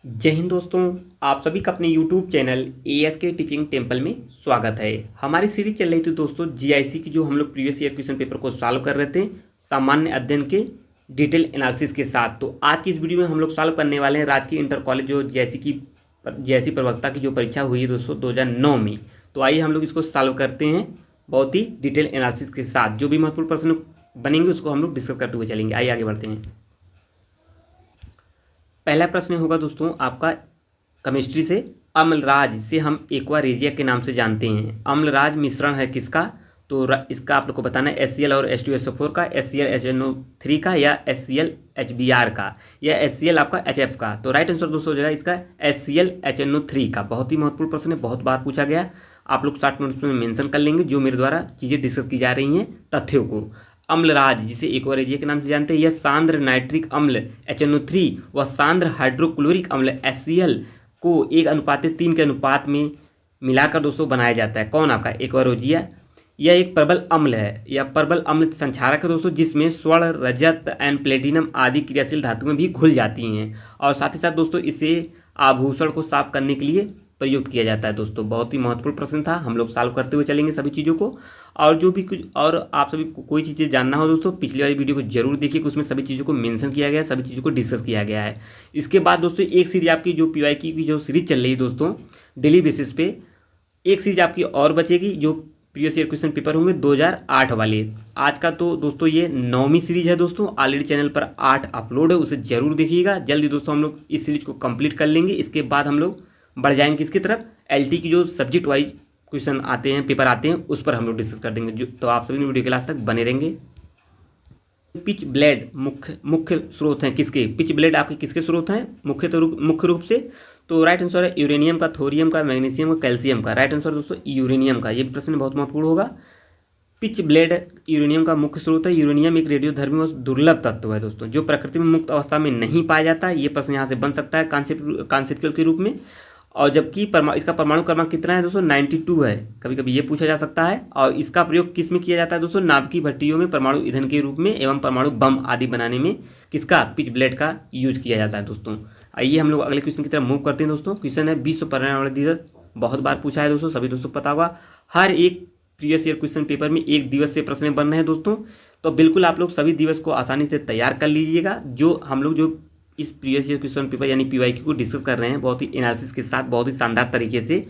जय हिंद दोस्तों। आप सभी का अपने YouTube channel ASK teaching temple में स्वागत है। हमारी सीरीज चल रही थी दोस्तों जीआईसी की, जो हम लोग प्रीवियस ईयर क्वेश्चन पेपर को सॉल्व कर रहे थे सामान्य अध्ययन के डिटेल एनालिसिस के साथ। तो आज की इस वीडियो में हम लोग सॉल्व करने वाले हैं राजकीय इंटर कॉलेज जो जीआईसी प्रवक्ता की जो परीक्षा हुई है दोस्तों 2009 में। तो आइए हम लोग इसको सॉल्व करते हैं बहुत ही डिटेल एनालिसिस के साथ। जो भी महत्वपूर्ण प्रश्न बनेंगे उसको हम लोग डिस्कस करते हुए चलेंगे। आइए आगे बढ़ते हैं। पहला प्रश्न होगा दोस्तों आपका केमिस्ट्री से। अम्लराज से हम एक्वारेजिया के नाम से जानते हैं। अम्लराज मिश्रण है किसका? तो इसका आप लोग को बताना है HCl और H2SO4 का, HCl HNO3 का, या HCl HBr का, या HCl आपका HF का। तो राइट आंसर दोस्तों हो जाएगा इसका HCl HNO3 का। बहुत ही महत्वपूर्ण प्रश्न है, बहुत बार पूछा गया। आप लोग 60 नोट्स में मेंशन कर लेंगे जो मेरे द्वारा चीज़ें डिस्कस की जा रही हैं, तथ्यों को। अम्लराज जिसे एक्वारेजिया के नाम से जानते हैं, यह सांद्र नाइट्रिक अम्ल HNO3 व सांद्र हाइड्रोक्लोरिक अम्ल HCl को 1:3 के अनुपात में मिलाकर दोस्तों बनाया जाता है। कौन? आपका एक्वारेजिया। यह एक प्रबल अम्ल है, यह प्रबल अम्ल संक्षारक है दोस्तों, जिसमें स्वर्ण, रजत एंड प्लेटिनम आदि क्रियाशील धातुएं भी घुल जाती हैं। और साथ ही साथ दोस्तों इसे आभूषण को साफ करने के लिए प्रयुक्त किया जाता है दोस्तों। बहुत ही महत्वपूर्ण प्रश्न था, हम लोग सॉल्व करते हुए चलेंगे सभी चीज़ों को। और जो भी कुछ और आप सभी को कोई चीज़ें जानना हो दोस्तों, पिछली वाली वीडियो को जरूर देखिए, उसमें सभी चीज़ों को मेंशन किया गया है, सभी चीज़ों को डिस्कस किया गया है। इसके बाद दोस्तों एक सीरीज आपकी जो PYQ की जो सीरीज चल रही है दोस्तों डेली बेसिस पे, एक सीरीज आपकी और बचेगी जो प्रीवियस ईयर क्वेश्चन पेपर होंगे 2008 वाले। आज का तो दोस्तों ये 9वीं सीरीज है दोस्तों। ऑलरेडी चैनल पर 8 अपलोड है, उसे जरूर देखिएगा। जल्दी दोस्तों हम लोग इस सीरीज को कंप्लीट कर लेंगे। इसके बाद हम लोग बढ़ जाएंगे किसकी तरफ? LT की जो सब्जेक्ट वाइज क्वेश्चन आते हैं, पेपर आते हैं, उस पर हम लोग डिस्कस कर देंगे। जो तो आप सभी वीडियो के लास्ट तक बने रहेंगे। पिच ब्लेड मुख्य स्रोत हैं किसके? पिच ब्लेड आपके किसके स्रोत हैं मुख्य रूप से? तो राइट आंसर है यूरेनियम का, थोरियम का, मैग्नीशियम का, कैल्शियम का। राइट आंसर दोस्तों यूरेनियम का। ये प्रश्न बहुत महत्वपूर्ण होगा। पिच ब्लेड यूरेनियम का मुख्य स्रोत है। यूरेनियम एक रेडियोधर्मी और दुर्लभ तत्व है दोस्तों, जो प्रकृति में मुक्त अवस्था में नहीं पाया जाता। ये प्रश्न यहाँ से बन सकता है कॉन्सेप्चुअल के रूप में। और जबकि इसका परमाणु क्रमांक कितना है दोस्तों? 92 है। कभी कभी ये पूछा जा सकता है। और इसका प्रयोग किस में किया जाता है दोस्तों? नाभिकीय भट्टियों में परमाणु ईंधन के रूप में एवं परमाणु बम आदि बनाने में किसका? पिच ब्लेड का यूज किया जाता है दोस्तों। आइए हम लोग अगले क्वेश्चन की तरफ मूव करते हैं दोस्तों। क्वेश्चन है विश्व पर्यावरण दिवस। बहुत बार पूछा है दोस्तों, सभी दोस्तों को पता होगा। हर एक प्रीवियस ईयर क्वेश्चन पेपर में एक दिवस से प्रश्न बन रहे हैं दोस्तों। तो बिल्कुल आप लोग सभी दिवस को आसानी से तैयार कर लीजिएगा। जो हम लोग जो इस प्रीवियस ईयर क्वेश्चन पेपर यानी PYQ को डिस्कस कर रहे हैं बहुत ही एनालिसिस के साथ, बहुत ही शानदार तरीके से,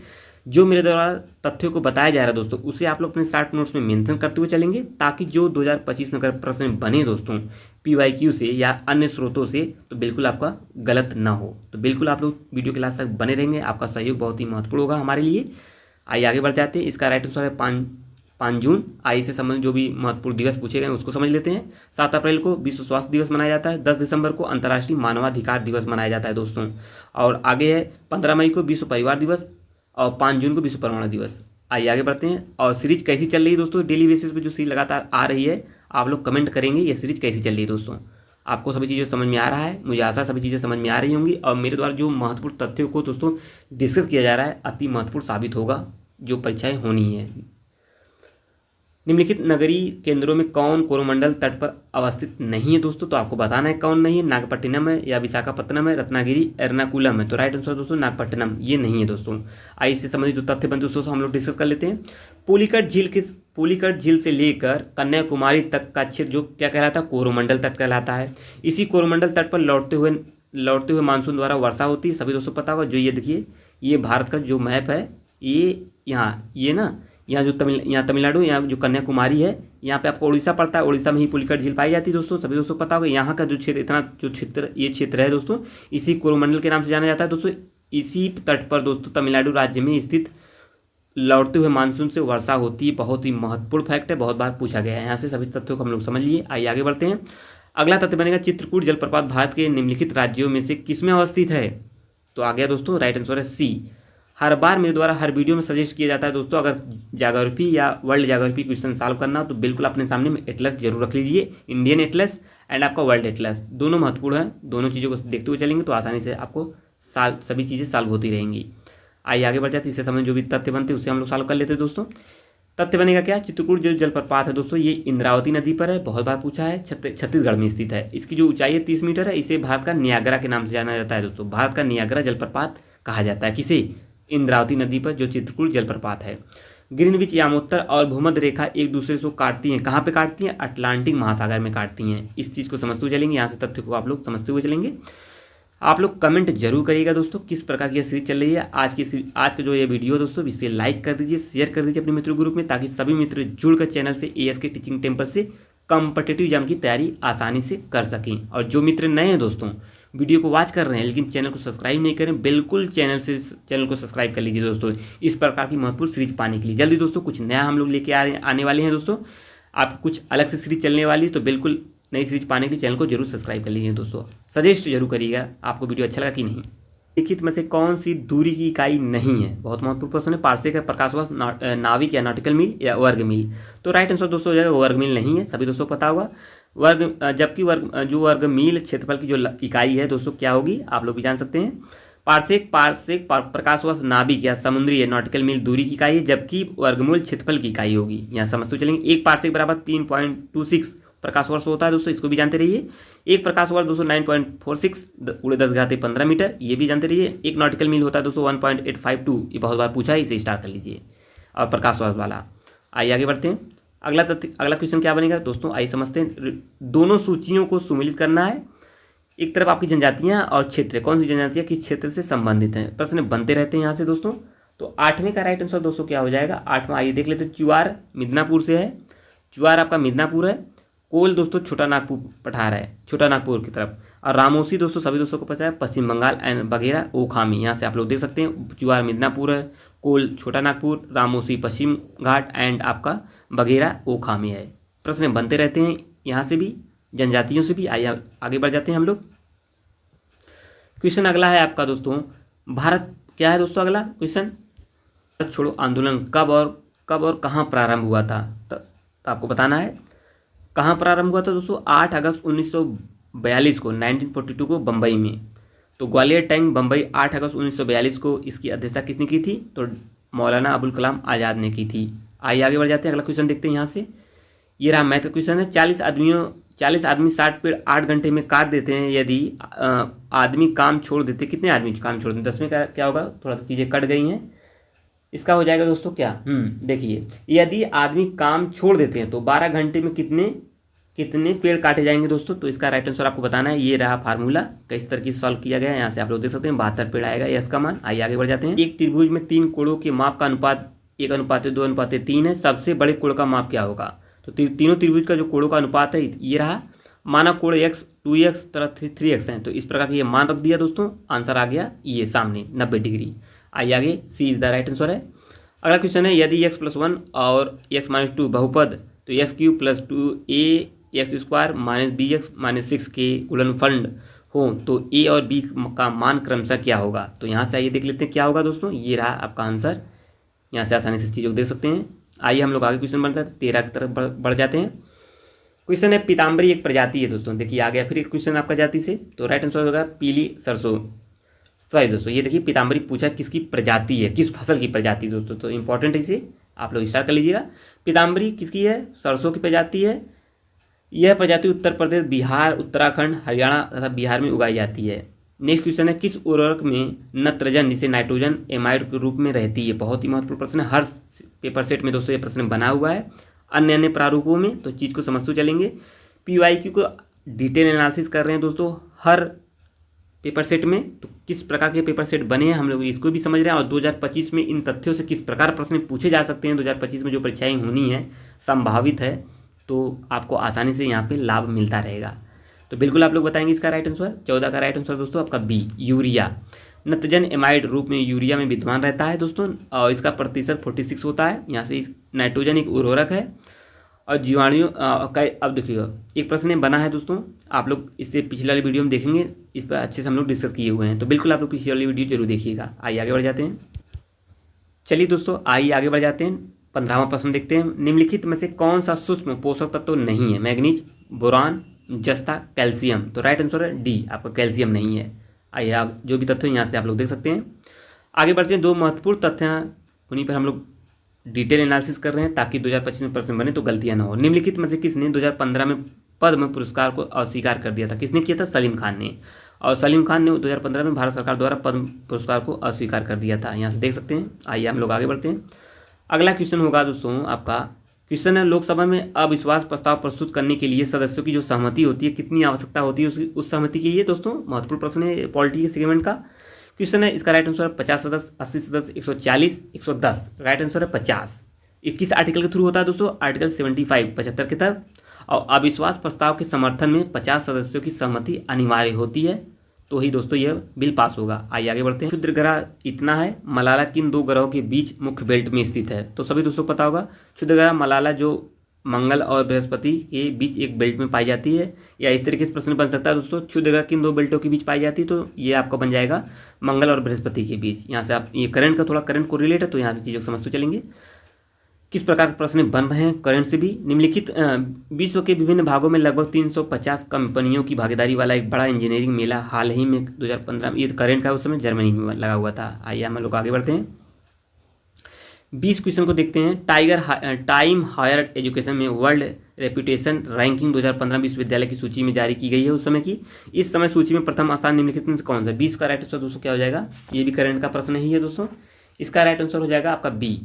जो मेरे द्वारा तथ्यों को बताया जा रहा है दोस्तों, उसे आप लोग अपने शॉर्ट नोट्स में मेंशन करते हुए चलेंगे, ताकि जो 2025 में अगर प्रश्न बने दोस्तों PYQ से या अन्य स्रोतों से, तो बिल्कुल आपका गलत ना हो। तो बिल्कुल आप लोग वीडियो के लास्ट तक बने रहेंगे, आपका सहयोग बहुत ही महत्वपूर्ण होगा हमारे लिए। आइए आगे बढ़ जाते हैं। इसका राइट आंसर है 5 जून। आइए से संबंधित जो भी महत्वपूर्ण दिवस पूछे गए उसको समझ लेते हैं। 7 अप्रैल को विश्व स्वास्थ्य दिवस मनाया जाता है। 10 दिसंबर को अंतर्राष्ट्रीय मानवाधिकार दिवस मनाया जाता है दोस्तों। और आगे है 15 मई को विश्व परिवार दिवस और 5 जून को विश्व परमाणु दिवस। आइए आगे बढ़ते हैं। और सीरीज कैसी चल रही है दोस्तों? डेली बेसिस पे जो सीरीज लगातार आ रही है, आप लोग कमेंट करेंगे ये सीरीज कैसी चल रही है दोस्तों। आपको सभी चीज़ें समझ में आ रहा है, मुझे आशा सभी चीज़ें समझ में आ रही होंगी। और मेरे द्वारा जो महत्वपूर्ण तथ्यों को दोस्तों डिस्कस किया जा रहा है, अति महत्वपूर्ण साबित होगा जो परीक्षाएं होनी है। निम्नलिखित नगरीय केंद्रों में कौन कोरोमंडल तट पर अवस्थित नहीं है दोस्तों? तो आपको बताना है कौन नहीं है। नागपट्टिनम है, या विशाखापट्टनम है, रत्नागिरी, एर्नाकुलम है। तो राइट आंसर दोस्तों नागपट्टिनम, ये नहीं है दोस्तों। आइए इससे संबंधित जो तथ्य बनते दोस्तों हम लोग डिस्कस कर लेते हैं। पुलिकट झील से लेकर कन्याकुमारी तक का क्षेत्र जो क्या कहलाता है? कोरोमंडल तट कहलाता है। इसी कोरोमंडल तट पर लौटते हुए मानसून द्वारा वर्षा होती है, सभी दोस्तों पता होगा। जो ये देखिए, ये भारत का जो मैप है, ये यहाँ यहाँ जो यहाँ तमिलनाडु, यहाँ जो कन्याकुमारी है, यहाँ पे आपको उड़ीसा पड़ता है। उड़ीसा में ही पुलिकट झील पाई जाती है दोस्तों, सभी दोस्तों को पता होगा। यहाँ का जो क्षेत्र, इतना जो क्षेत्र, ये क्षेत्र है दोस्तों, इसी कोरोमंडल के नाम से जाना जाता है दोस्तों। इसी तट पर दोस्तों तमिलनाडु राज्य में स्थित लौटते हुए मानसून से वर्षा होती है। बहुत ही महत्वपूर्ण फैक्ट है, बहुत बार पूछा गया है। यहाँ से सभी तथ्यों को हम लोग समझ लिए। आइए आगे बढ़ते हैं। अगला तथ्य बनेगा चित्रकूट जलप्रपात भारत के निम्नलिखित राज्यों में से किसमें अवस्थित है? तो आ गया दोस्तों राइट आंसर है C। हर बार मेरे द्वारा हर वीडियो में सजेस्ट किया जाता है दोस्तों, अगर ज्योग्राफी या वर्ल्ड ज्योग्राफी क्वेश्चन सॉल्व करना हो तो बिल्कुल अपने सामने में एटलस जरूर रख लीजिए। इंडियन एटलस एंड आपका वर्ल्ड एटलस, दोनों महत्वपूर्ण है। दोनों चीज़ों को देखते हुए चलेंगे तो आसानी से आपको सभी चीज़ें सॉल्व होती रहेंगी। आइए आगे बढ़ जाते हैं। इससे संबंधित जो भी तथ्य बनते हैं उससे हम लोग सॉल्व कर लेते हैं दोस्तों। तथ्य बनेगा क्या, चित्रकूट जो जलप्रपात है दोस्तों ये इंद्रावती नदी पर है, बहुत बार पूछा है, छत्तीसगढ़ में स्थित है। इसकी जो ऊंचाई है 30 मीटर है। इसे भारत का नियाग्रा के नाम से जाना जाता है दोस्तों। भारत का नियाग्रा जलप्रपात कहा जाता है किसे, इंद्रावती नदी पर जो चित्रकूट जलप्रपात है। ग्रीनविच यामोत्तर और भूमध्य रेखा एक दूसरे को काटती हैं, कहाँ पे काटती हैं, अटलांटिक महासागर में काटती हैं। इस चीज़ को समझते हुए चलेंगे, यहाँ से तथ्य को आप लोग समझते हुए चलेंगे। आप लोग कमेंट जरूर करिएगा दोस्तों किस प्रकार की यह सीरीज चल रही है। आज का जो ये वीडियो दोस्तों इसे लाइक कर दीजिए, शेयर कर दीजिए अपने मित्र ग्रुप में, ताकि सभी मित्र जुड़कर चैनल से ASK टीचिंग टेम्पल से कॉम्पिटिटिव एग्जाम की तैयारी आसानी से कर सकें। और जो मित्र नए हैं दोस्तों, वीडियो को वॉच कर रहे हैं लेकिन चैनल को सब्सक्राइब नहीं करें, बिल्कुल चैनल को सब्सक्राइब कर लीजिए दोस्तों, इस प्रकार की महत्वपूर्ण सीरीज पाने के लिए। जल्दी दोस्तों कुछ नया हम लोग लेके आने वाले हैं दोस्तों, आप कुछ अलग से सीरीज चलने वाली है, तो बिल्कुल नई सीरीज पाने के लिए चैनल को जरूर सब्सक्राइब कर लीजिए दोस्तों। सजेस्ट जरूर करिएगा आपको वीडियो अच्छा लगा कि नहीं। लिखित में से कौन सी दूरी की इकाई नहीं है, बहुत महत्वपूर्ण प्रश्न है। पार्सेक है, प्रकाशवर्ष, नाविक या नॉटिकल मील या वर्ग मील। तो राइट आंसर दोस्तों हो जाएगा वर्ग मील नहीं है, सभी दोस्तों को पता होगा। जबकि वर्ग मील क्षेत्रफल की जो इकाई है दोस्तों क्या होगी, आप लोग भी जान सकते हैं। पार्सेक प्रकाशवर्ष, नाभिक या समुद्री या नॉटिकल मील दूरी की इकाई है, जबकि वर्गमूल क्षेत्रफल की इकाई होगी। यहाँ समझते चलेंगे। एक पार्सेक बराबर 3.26 प्रकाश वर्ष होता है दोस्तों, इसको भी जानते रहिए। एक प्रकाश वर्ष दोस्तों 9.46 × 10⁻15 मीटर, ये भी जानते रहिए। एक नॉटिकल मील होता है दोस्तों 1.852, ये बहुत बार पूछा है, इसे स्टार्ट कर लीजिए। और प्रकाश वर्ष वाला, आइए आगे बढ़ते हैं। अगला क्वेश्चन क्या बनेगा दोस्तों, आइए समझते हैं। दोनों सूचियों को सुमेलित करना है। एक तरफ आपकी जनजातियाँ और क्षेत्र, कौन सी जनजातियाँ किस क्षेत्र से संबंधित हैं, प्रश्न बनते रहते हैं यहाँ से दोस्तों। तो 8वें का राइट आंसर दोस्तों क्या हो जाएगा, 8वां आइए देख लेते हैं। चुआर मिदनापुर से है, चुआर आपका मिदनापुर है। कोल दोस्तों छोटा नागपुर पठार है, छोटा नागपुर की तरफ। और रामोसी दोस्तों सभी दोस्तों को पता है पश्चिम बंगाल एंड बघेरा ओखामी, यहाँ से आप लोग देख सकते हैं। चुआर मिदनापुर है, कोल छोटा नागपुर, रामोसी पश्चिम घाट एंड आपका बघेरा ओखामी है। प्रश्न बनते रहते हैं यहाँ से भी, जनजातियों से भी। आइए आगे बढ़ जाते हैं हम लोग। क्वेश्चन अगला है आपका दोस्तों, भारत क्या है दोस्तों अगला क्वेश्चन, भारत छोड़ो आंदोलन कब और कहाँ प्रारंभ हुआ था, तो आपको बताना है कहाँ प्रारंभ हुआ था दोस्तों। 8 अगस्त 1942 को, 1942 को बम्बई में। तो ग्वालियर टैंक बम्बई 8 अगस्त 1942 को इसकी अध्यक्षता किसने की थी, तो मौलाना अबुल कलाम आज़ाद ने की थी। आइए आगे बढ़ जाते हैं, अगला क्वेश्चन देखते हैं यहाँ से। ये रहा मैथ का क्वेश्चन है। 40 आदमी 60 पेड़ 8 घंटे में काट देते हैं, यदि आदमी काम छोड़ देते, कितने आदमी काम छोड़ देते, 10वें का क्या होगा, थोड़ा सा चीज़ें कट गई हैं। इसका हो जाएगा दोस्तों क्या, देखिए, यदि आदमी काम छोड़ देते हैं तो 12 घंटे में कितने पेड़ काटे जाएंगे दोस्तों। तो इसका राइट आंसर आपको बताना है। ये रहा फार्मूला, किस तरह की सॉल्व किया गया है, यहाँ से आप लोग देख सकते हैं 72 पेड़ आएगा यस का मान। आइए आगे बढ़ जाते हैं। एक त्रिभुज में 3 कोणों के माप का अनुपात 1:2:3 है, सबसे बड़े कोण का माप क्या होगा। तो तीनों त्रिभुज का जो कोणों का अनुपात है ये रहा। माना कोण x 2x तरह 3x है, तो इस प्रकार का ये मान रख दिया दोस्तों, आंसर आ गया ये सामने 90 डिग्री। आइए आगे, सी इज द राइट आंसर है। अगला क्वेश्चन है, यदि x+1 और x-2 बहुपद, तो x³ + 2ax² - bx - 6 के गुणनफल हो तो a और b का मान क्रमशः क्या होगा। तो यहाँ से आइए देख लेते हैं क्या होगा दोस्तों, ये रहा आपका आंसर। यहाँ से आसानी से चीज़ों को देख सकते हैं। आइए हम लोग आगे क्वेश्चन बनता है, 13 की तरफ बढ़ जाते हैं। क्वेश्चन है, पीताम्बरी एक प्रजाति है दोस्तों। देखिए आ गया फिर एक क्वेश्चन आपका जाति से, तो राइट आंसर होगा पीली सरसों। सॉरी दोस्तों, ये देखिए पीताम्बरी पूछा किसकी प्रजाति है, किस फसल की प्रजाति दोस्तों, तो इंपॉर्टेंट है, इसे आप लोग स्टार्ट कर लीजिएगा। पीताम्बरी किसकी है, सरसों की प्रजाति है। यह प्रजाति उत्तर प्रदेश, बिहार, उत्तराखंड, हरियाणा तथा बिहार में उगाई जाती है। नेक्स्ट क्वेश्चन है, किस उर्वरक में नत्रजन जिसे नाइट्रोजन एमाइड के रूप में रहती है। बहुत ही महत्वपूर्ण प्रश्न है, हर पेपर सेट में दोस्तों ये प्रश्न बना हुआ है अन्य प्रारूपों में, तो चीज़ को समझते चलेंगे। PYQ को डिटेल एनालिसिस कर रहे हैं दोस्तों हर पेपर सेट में, तो किस प्रकार के पेपर सेट बने हैं हम लोग इसको भी समझ रहे हैं। और 2025 में इन तथ्यों से किस प्रकार प्रश्न पूछे जा सकते हैं, 2025 में जो परीक्षाएं होनी है संभावित है, तो आपको आसानी से यहाँ पे लाभ मिलता रहेगा। तो बिल्कुल आप लोग बताएंगे इसका राइट आंसर। 14 का राइट आंसर दोस्तों आपका बी, यूरिया। नत्रजन एमाइड रूप में यूरिया में विद्यमान रहता है दोस्तों, और इसका प्रतिशत 46 होता है। यहाँ से नाइट्रोजन एक उर्वरक है और जीवाणुओं का। अब देखिए एक प्रश्न बना है दोस्तों, आप लोग इससे पिछले वाली वीडियो में देखेंगे, इस पर अच्छे से हम लोग डिस्कस किए हुए हैं, तो बिल्कुल आप लोग पिछले वाली वीडियो जरूर देखिएगा। आइए आगे बढ़ जाते हैं। चलिए दोस्तों आइए आगे बढ़ जाते हैं, 15वां प्रश्न देखते हैं। निम्नलिखित में से कौन सा सूक्ष्म पोषक तत्व नहीं है, मैग्नीज, बोरान, जस्ता, कैल्शियम। तो राइट आंसर है डी, आपका कैल्शियम नहीं है। आइए आप जो भी तथ्य यहाँ से आप लोग देख सकते हैं। आगे बढ़ते हैं, 2 महत्वपूर्ण तथ्य हैं, उन्हीं पर हम लोग डिटेल एनालिसिस कर रहे हैं ताकि 2025 में प्रश्न बने तो गलतियां ना हो। निम्नलिखित में से किसने 2015 में पद्म पुरस्कार को अस्वीकार कर दिया था? किसने किया था? सलीम खान ने। और सलीम खान ने 2015 में भारत सरकार द्वारा पद्म पुरस्कार को अस्वीकार कर दिया था, यहाँ से देख सकते हैं। आइए हम लोग आगे बढ़ते हैं। अगला क्वेश्चन होगा दोस्तों आपका, क्वेश्चन है लोकसभा में अविश्वास प्रस्ताव प्रस्तुत करने के लिए सदस्यों की जो सहमति होती है, कितनी आवश्यकता होती है उस सहमति के लिए? दोस्तों महत्वपूर्ण प्रश्न है पॉलिटी के सेगमेंट का क्वेश्चन है। इसका राइट आंसर है 50 सदस्य, 80 सदस्य, 140, 110। राइट आंसर है 50। ये किस आर्टिकल के थ्रू होता है दोस्तों? आर्टिकल 75 75 के तहत। और अविश्वास प्रस्ताव के समर्थन में 50 सदस्यों की सहमति अनिवार्य होती है, तो ही दोस्तों यह बिल पास होगा। आइए आगे बढ़ते हैं। क्षुद्र ग्रह इतना है, मलाला किन दो ग्रहों के बीच मुख्य बेल्ट में स्थित है? तो सभी दोस्तों पता होगा, क्षुद्र ग्रह मलाला जो मंगल और बृहस्पति के बीच एक बेल्ट में पाई जाती है। या इस तरीके से प्रश्न बन सकता है दोस्तों, क्षुद्र ग्रह किन दो बेल्टों के बीच पाई जाती है? तो ये आपका बन जाएगा मंगल और बृहस्पति के बीच। यहाँ से आप ये करंट का थोड़ा करंट को रिलेट है, तो यहाँ से चीज़ों को समझते चलेंगे। किस प्रकार के प्रश्न बन रहे हैं करंट से भी? निम्नलिखित विश्व के विभिन्न भागों में लगभग 350 कंपनियों की भागीदारी वाला एक बड़ा इंजीनियरिंग मेला हाल ही में 2015 में, ये करंट का उस समय जर्मनी में लगा हुआ था। आइए हम लोग आगे बढ़ते हैं। 20 क्वेश्चन को देखते हैं। टाइम हायर एजुकेशन में वर्ल्ड रेपुटेशन रैंकिंग 2015 विश्वविद्यालय की सूची में जारी की गई है उस समय की। इस समय सूची में प्रथम स्थान निम्नलिखित में से कौन सा? 20 का राइट आंसर दोस्तों क्या हो जाएगा? ये भी करंट का प्रश्न ही है दोस्तों। इसका राइट आंसर हो जाएगा आपका बी,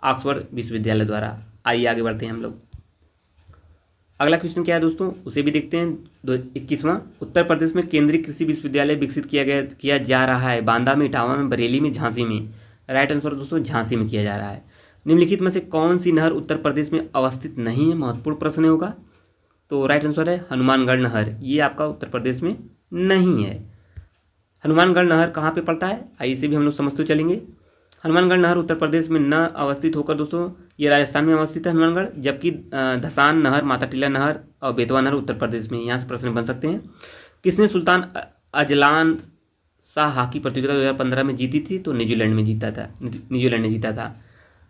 ऑक्सफोर्ड विश्वविद्यालय द्वारा। आइए आगे बढ़ते हैं हम लोग। अगला क्वेश्चन क्या है दोस्तों, उसे भी देखते हैं। 21वां, उत्तर प्रदेश में केंद्रीय कृषि विश्वविद्यालय विकसित किया जा रहा है। बांदा में, इटावा में, बरेली में, झांसी में। राइट आंसर दोस्तों झांसी में किया जा रहा है। निम्नलिखित में से कौन सी नहर उत्तर प्रदेश में अवस्थित नहीं है? महत्वपूर्ण प्रश्न होगा। तो राइट आंसर है हनुमानगढ़ नहर, ये आपका उत्तर प्रदेश में नहीं है। हनुमानगढ़ नहर कहाँ पे पड़ता है? आइए इसे भी हम लोग समझते चलेंगे। हनुमानगढ़ नहर उत्तर प्रदेश में न अवस्थित होकर दोस्तों ये राजस्थान में अवस्थित है हनुमानगढ़, जबकि धसान नहर, माता टीला नहर और बेतवा नहर उत्तर प्रदेश में। यहाँ से प्रश्न बन सकते हैं। किसने सुल्तान अजलान शाह हॉकी प्रतियोगिता 2015 में जीती थी? तो न्यूजीलैंड ने जीता था।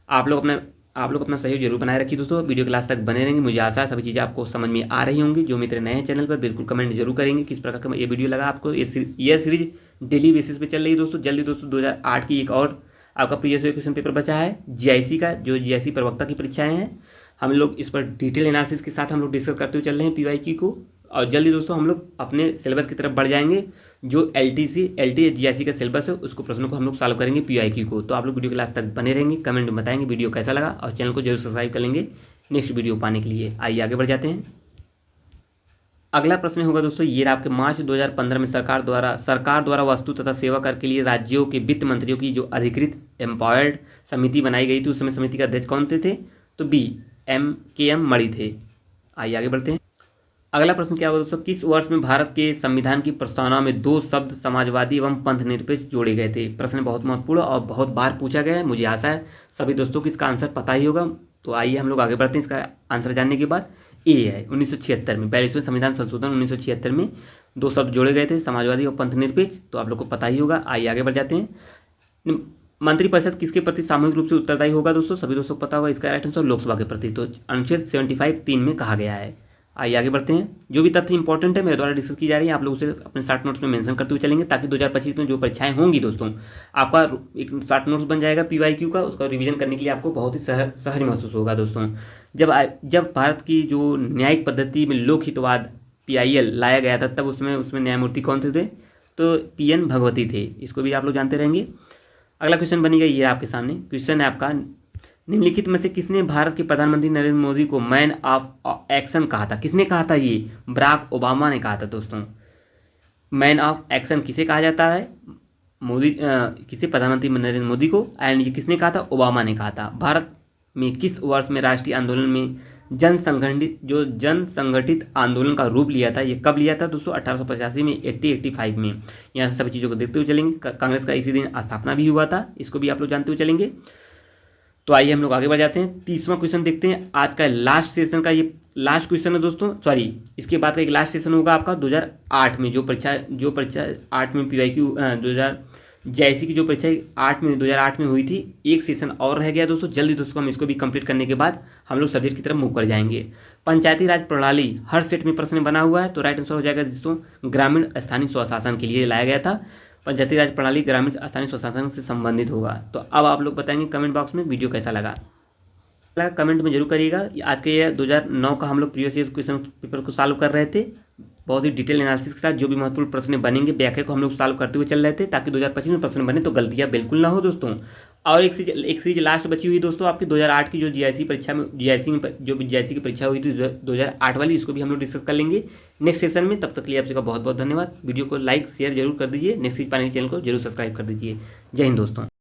आप लोग अपना सहयोग जरूर बनाए रखिए दोस्तों। वीडियो क्लास तक बने रहेंगे, मुझे आशा है सभी चीज़ें आपको समझ में आ रही होंगी। जो मित्र नए हैं चैनल पर बिल्कुल कमेंट जरूर करेंगे किस प्रकार का ये वीडियो लगा आपको। यह सीरीज डेली बेसिस पे चल रही है दोस्तों। जल्दी दोस्तों 2008 की एक और आपका प्रीवियस क्वेश्चन पेपर बचा है जीआईसी का, जो जीआईसी प्रवक्ता की परीक्षाएं हैं। हम लोग इस पर डिटेल एनालिसिस के साथ हम लोग डिस्कस करते हुए चल रहे हैं पीवाईक्यू को। और जल्दी दोस्तों हम लोग अपने सिलेबस की तरफ बढ़ जाएंगे। जो एलटी जीआईसी का सिलेबस है उसको प्रश्नों को हम लोग सॉल्व करेंगे पीवाईक्यू को। तो आप लोग वीडियो क्लास तक बने रहेंगे, कमेंट में बताएंगे वीडियो कैसा लगा और चैनल को जरूर सब्सक्राइब कर लेंगे नेक्स्ट वीडियो पाने के लिए। आइए आगे बढ़ जाते हैं। अगला प्रश्न होगा दोस्तों, ये आपके मार्च 2015 में सरकार द्वारा वस्तु तथा सेवा कर के लिए राज्यों के वित्त मंत्रियों की जो अधिकृत एम्पावर्ड समिति बनाई गई थी, उस समय समिति का अध्यक्ष कौन थे? तो बी KM मणि थे। आइए आगे बढ़ते हैं। अगला प्रश्न क्या होगा दोस्तों, किस वर्ष में भारत के संविधान की प्रस्तावना में 2 शब्द समाजवादी एवं पंथ निरपेक्ष जोड़े गए थे? प्रश्न बहुत महत्वपूर्ण और बहुत बार पूछा गया है। मुझे आशा है सभी दोस्तों को इसका आंसर पता ही होगा। तो आइए हम लोग आगे बढ़ते हैं। इसका आंसर जानने के बाद ए है 1976 में 42वें संविधान संशोधन 1976 में 2 शब्द जोड़े गए थे, समाजवादी और पंथ निरपेक्ष। तो आप लोग को पता ही होगा। आइए आगे बढ़ जाते हैं। मंत्रिपरिषद किसके प्रति सामूहिक रूप से उत्तरदायी होगा दोस्तों? सभी दोस्तों को पता होगा। इसका राइट आंसर लोकसभा के प्रति। तो अनुच्छेद 75(3) में कहा गया है। आइए आगे बढ़ते हैं। जो भी तथ्य इंपॉर्टेंट है मेरे द्वारा डिस्कस की जा रही है, आप लोग उसे अपने शॉर्ट नोट्स में मेंशन करते हुए चलेंगे, ताकि 2025 में जो परीक्षाएं होंगी दोस्तों, आपका एक शॉर्ट नोट्स बन जाएगा पीवाईक्यू का। उसका रिवीजन करने के लिए आपको बहुत ही सहज महसूस होगा दोस्तों। जब भारत की जो न्यायिक पद्धति में लोकहितवाद PIL लाया गया था, तब उसमें न्यायमूर्ति कौन थे? तो PN भगवती थे। इसको भी आप लोग जानते रहेंगे। अगला क्वेश्चन बनेगा ये आपके सामने। क्वेश्चन है आपका, निम्नलिखित में से किसने भारत के प्रधानमंत्री नरेंद्र मोदी को मैन ऑफ एक्शन कहा था? किसने कहा था? ये बराक ओबामा ने कहा था दोस्तों। मैन ऑफ एक्शन किसे कहा जाता है? किसे? प्रधानमंत्री नरेंद्र मोदी को। एंड ये किसने कहा था? ओबामा ने कहा था। भारत में किस वर्ष में राष्ट्रीय आंदोलन में जन संगठित आंदोलन का रूप लिया था? ये कब लिया था दोस्तों? 1885 में, 85 में। यहाँ से सभी चीज़ों को देखते हुए चलेंगे। कांग्रेस का इसी दिन स्थापना भी हुआ था, इसको भी आप लोग जानते हुए चलेंगे। तो आइए हम लोग आगे बढ़ जाते हैं। 30वां क्वेश्चन देखते हैं। आज का लास्ट सेशन का ये लास्ट क्वेश्चन है दोस्तों। सॉरी, इसके बाद का एक लास्ट सेशन होगा आपका 2008 में। जो परीक्षा 8 में पीवाईक्यू 2000 JIC की जो परीक्षा 2008 में हुई थी, एक सेशन और रह गया दोस्तों। जल्दी दोस्तों हम इसको भी कंप्लीट करने के बाद हम लोग सब्जेक्ट की तरफ मूव कर जाएंगे। पंचायती राज प्रणाली हर सेट में प्रश्न बना हुआ है। तो राइट आंसर हो जाएगा दोस्तों ग्रामीण स्थानीय स्वशासन के लिए लाया गया था। पंचायती राज प्रणाली ग्रामीण स्थानीय स्वशासन से संबंधित होगा। तो अब आप लोग बताएंगे कमेंट बॉक्स में वीडियो कैसा लगा। कमेंट में जरूर करिएगा। आज के ये 2009 का हम लोग प्रीवियस ईयर क्वेश्चन पेपर को सॉल्व कर रहे थे, बहुत ही डिटेल एनालिसिस के साथ। जो भी महत्वपूर्ण प्रश्न बनेंगे व्याख्या को हम लोग सॉल्व करते हुए चल रहे थे, ताकि 2025 में प्रश्न बने तो गलतियां बिल्कुल ना हो दोस्तों। और एक सीरीज लास्ट बची हुई दोस्तों आपकी 2008 की, जो जीआईसी परीक्षा में जो जीआईसी की परीक्षा हुई थी 2008 वाली, इसको भी हम लोग डिस्कस कर लेंगे नेक्स्ट सेशन में। तब तक के लिए आप सबका बहुत बहुत धन्यवाद। वीडियो को लाइक शेयर जरूर कर दीजिए। नेक्स्ट सीरीज पाने के चैनल को जरूर सब्सक्राइब कर दीजिए। जय हिंद दोस्तों।